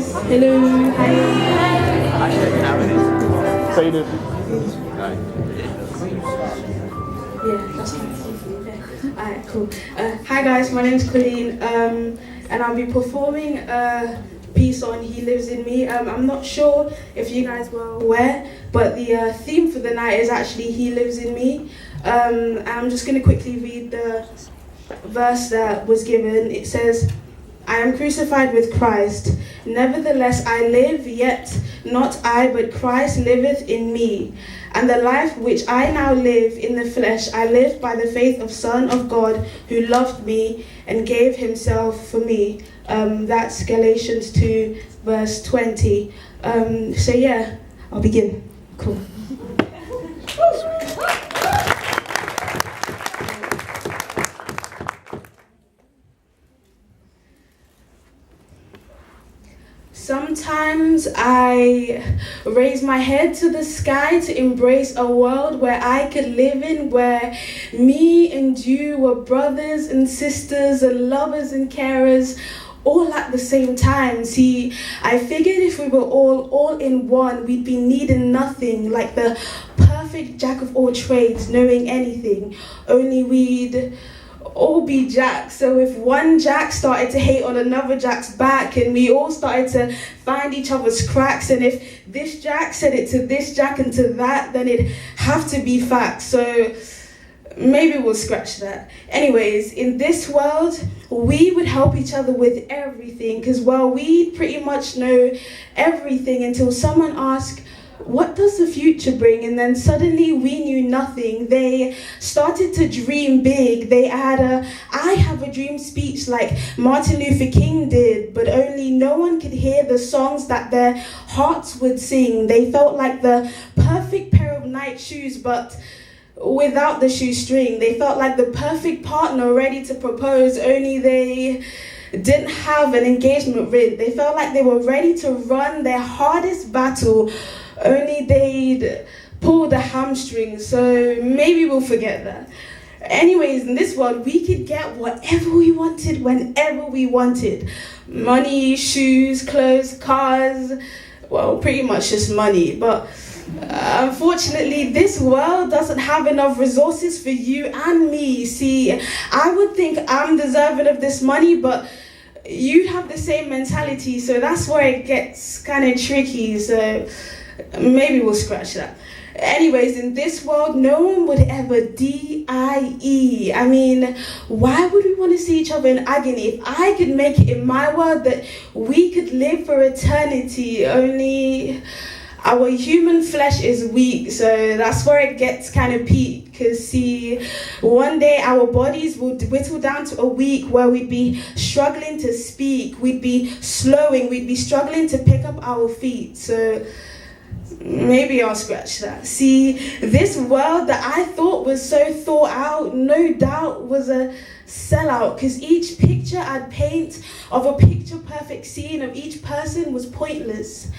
Hello. Hi. So you do. Yeah, that's fine. Yeah. Alright, cool. Hi guys, my name is Colleen, and I'll be performing a piece on He Lives in Me. I'm not sure if you guys were aware, but the theme for the night is actually He Lives in Me. And I'm just going to quickly read the verse that was given. It says, I am crucified with Christ, nevertheless I live, yet not I, but Christ liveth in me. And the life which I now live in the flesh, I live by the faith of Son of God, who loved me and gave himself for me. That's Galatians 2, verse 20. So yeah, I'll begin. Cool. Sometimes I raise my head to the sky to embrace a world where I could live in, where me and you were brothers and sisters and lovers and carers all at the same time. See, I figured if we were all in one, we'd be needing nothing, like the perfect jack of all trades, knowing anything, only we'd all be jacks. So if one jack started to hate on another jack's back, and we all started to find each other's cracks, and if this jack said it to this jack and to that, then it'd have to be facts. So maybe we'll scratch that. Anyways, in this world, we would help each other with everything, because, well, we pretty much know everything until someone asked, what does the future bring? And then suddenly we knew nothing. They started to dream big. They had a I have a dream speech like Martin Luther King did, but only no one could hear the songs that their hearts would sing. They felt like the perfect pair of night shoes, but without the shoestring. They felt like the perfect partner ready to propose, only they didn't have an engagement ring. They felt like they were ready to run their hardest battle, only they'd pull the hamstring. So maybe we'll forget that. Anyways, in this world, we could get whatever we wanted, whenever we wanted. Money, shoes, clothes, cars, well, pretty much just money. But unfortunately, this world doesn't have enough resources for you and me. See, I would think I'm deserving of this money, but you'd have the same mentality. So that's where it gets kind of tricky. So maybe we'll scratch that. Anyways, in this world, no one would ever die. I mean, why would we want to see each other in agony? If I could make it in my world that we could live for eternity, only our human flesh is weak, so that's where it gets kind of peak. Because see, one day our bodies will whittle down to a week where we'd be struggling to speak, we'd be slowing, we'd be struggling to pick up our feet. So maybe I'll scratch that. See, this world that I thought was so thought out, no doubt was a sellout, because each picture I'd paint of a picture perfect scene of each person was pointless.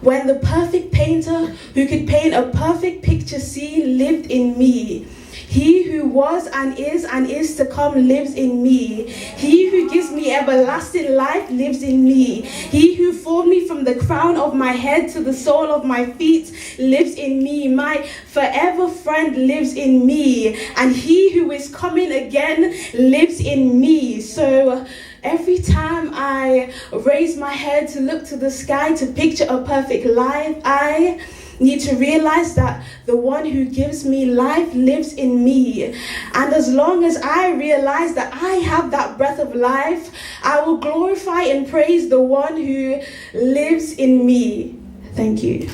When the perfect painter who could paint a perfect picture scene lived in me. He who was and is to come lives in me. He who gives me everlasting life lives in me. He who formed me from the crown of my head to the sole of my feet lives in me. My forever friend lives in me. And he who is coming again lives in me. So every time I raise my head to look to the sky to picture a perfect life, I need to realize that the one who gives me life lives in me. And as long as I realize that I have that breath of life, I will glorify and praise the one who lives in me. Thank you.